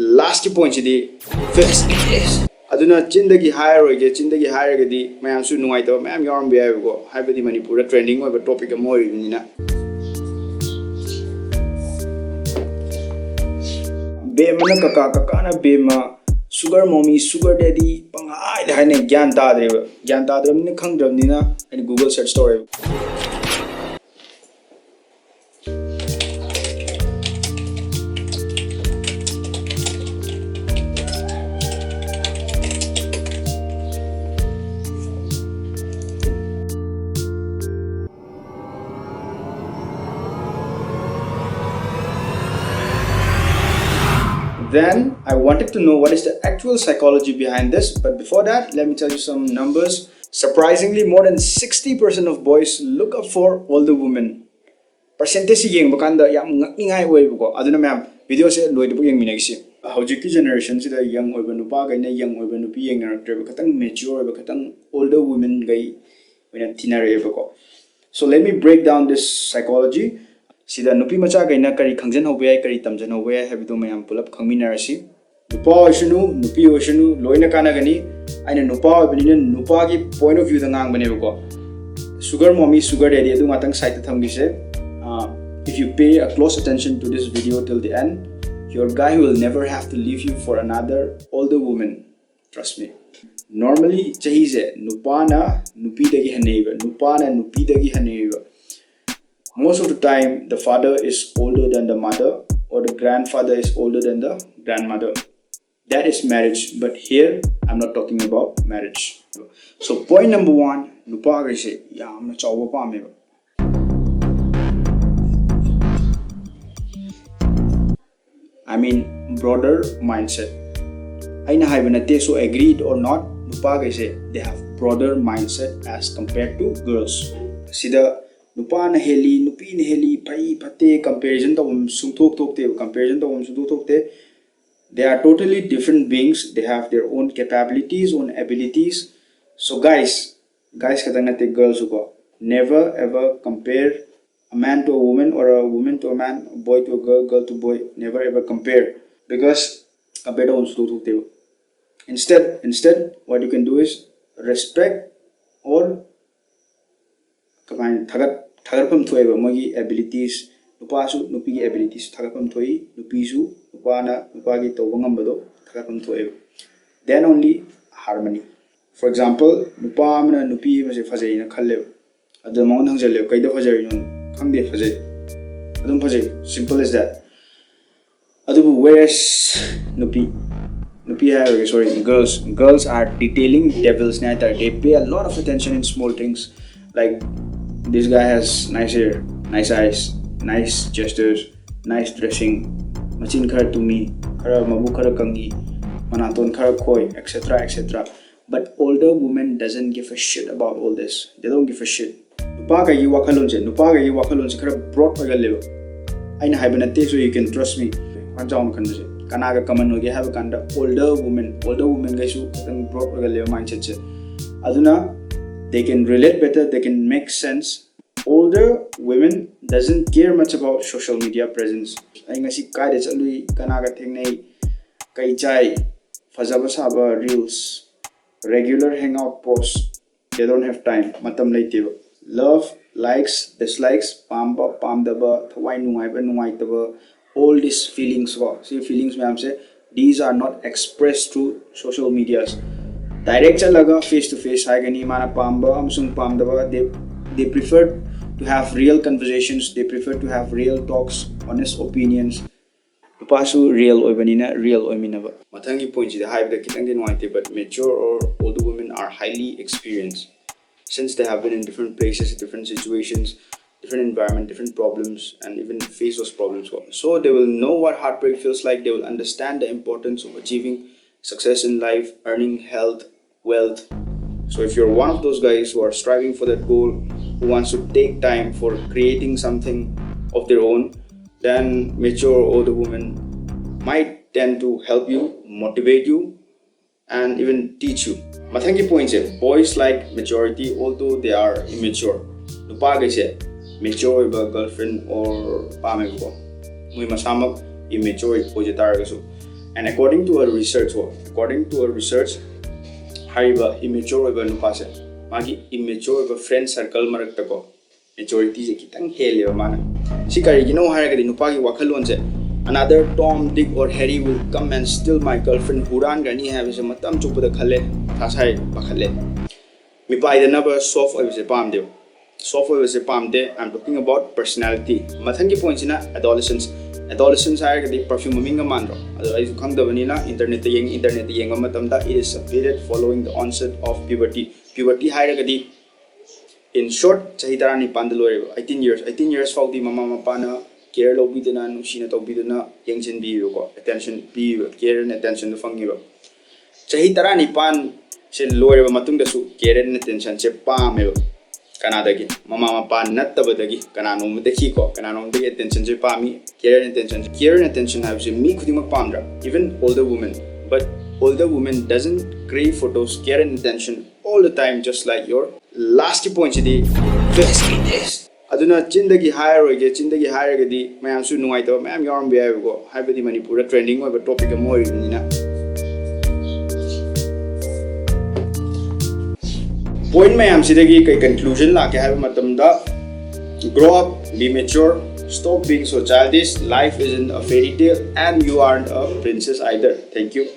last point is the face. Aduna chindagi higher or get chindagi higher the man soon no item, ma'am, your arm be able go. Haibadu manipur trending over topic more in Bema kakana bema sugar mommy, sugar daddy, pangai the hane Gyanta khngdramnina and Google search story. Then I wanted to know what is the actual psychology behind this, but before that, let me tell you some numbers. Surprisingly, more than 60% of boys look up for older women. Percentage yeng bakanda yam ngai way ko. Aduna ma'am video se loid bu yeng minagisi. Hojiki generation sida young oiba nupa gai na young oiba nupi yeng na katang mature ba katang older women gai wena tinare ko. So let me break down this psychology. Sida nupi macha gaina kari khangjan hobe ai kari tamjan hobe ai habidu mayam pulap khngminashi nupa oishunu nupi oishunu loina kana gani aina nupa oibinina nupa gi point of view da ngang bane ko sugar mommy sugar daddy adu matang side ta thamgi se if you pay a close attention to this video till the end, your guy will never have to leave you for another older woman, trust me. Normally chahi se nupa na nupi dagi haneiba nupa na nupi dagi haneiba. Most of the time, the father is older than the mother, or the grandfather is older than the grandmother. That is marriage, but here I'm not talking about marriage. So point number one, nupa ga se yamna chawa pameba. I mean broader mindset. Aina haiba nate so agreed or not, nupa ga se they have broader mindset as compared to girls. Sida nupa na heli, nupi na heli, pai pate comparison to sungthok thokte comparison to sungthok thokte. They are totally different beings. They have their own capabilities, own abilities. So guys katang nate girls uko. Never ever compare a man to a woman or a woman to a man, a boy to a girl, girl to boy. Never ever compare, because compare to sungthok thokte. Instead, what you can do is respect or Thagarpam thoiba magi abilities nupasu nupi gi abilities thagarpam thoi nupisu nupana nupagi tawba ngambado thagarpam thoiba. Then only harmony. For example, nupa amna nupi mase phajai na khalle adu maun hangjale kaida phajai non khangde phajai adum phajai, simple as that. Adu whereas girls are detailing devils nature. They pay a lot of attention in small things, like this guy has nice hair, nice eyes, nice gestures, nice dressing, machin khara tumi, khara mabu khara kangi, manaton khara khoi, etc. etc. But older women doesn't give a shit about all this. They don't give a shit. Nupa ga yi wakalon se khara broad oiga level. Aina haiba nate so you can trust me. Kanjaun khanse kanaga common hoge have kanda older women ga su katang broad oiga level mindset se. Aduna they can relate better, they can make sense. Older women doesn't care much about social media presence. I ngasi kai de chalui kanaga thengnei kai chai fajaba saba reels, regular hangout posts. They don't have time. Matam leiteba. Love, likes, dislikes, pamba, pambidabra, thmi nungaiba nungaitaba. All these feelings, see feelings ma'am say these are not expressed through social medias. Direct chalaga face to face haigani mana pamba amsung pamdaba. They prefer to have real conversations. They prefer to have real talks, honest opinions. Nupasu real oibanina real oiminaba. Mathangi point is high the kitang din waite, but mature or older women are highly experienced, since they have been in different places, different situations, different environment, different problems, and even face those problems. So they will know what heartbreak feels like. They will understand the importance of achieving success in life, earning health, wealth. So if you're one of those guys who are striving for that goal, who wants to take time for creating something of their own, then mature older women might tend to help you, motivate you, and even teach you. Mathangi point is, boys like majority although they are immature. Nupa gaise mature girlfriend or pamego. Mui masamak immature oje taragasu. And according to her research, hariba immature oiba nupase magi immature oiba friend circle marakta ko maturity je kitang heleba mana si kari gino haragadi nupagi wakhalon je another Tom, Dick or Harry will come and steal my girlfriend huran gani have se matam chupada khale thasai bakhale mi pai the number soft oiba se pam de soft oiba se pam de I'm talking about personality mathangi point ina adolescence haragadi perfume minga mandro ado ai khangdabani na internet yeng matamda it is a period following the onset of puberty haragadi in short chahi tarani pandalore 18 years faudi mama mapana care lobidana nushina tobidana yengchin bi ko attention bi care and attention fangi ba chahi tarani pan se lore matung da su care and attention se pame kanadagi mama mapa nattabadagi kanano mudaki ko kanano mudaki attention je pami care and attention have se me khudima pamra even older women but older women doesn't crave photos care and attention all the time just like your last point idi this aduna chindagi higher gadi mayam su nuai to mayam yarum bi go haibadi manipur trending over topic mo na point mayam sidagi kai conclusion la ke have matamda grow up, be mature, stop being so childish. Life isn't a fairy tale and you aren't a princess either. Thank you.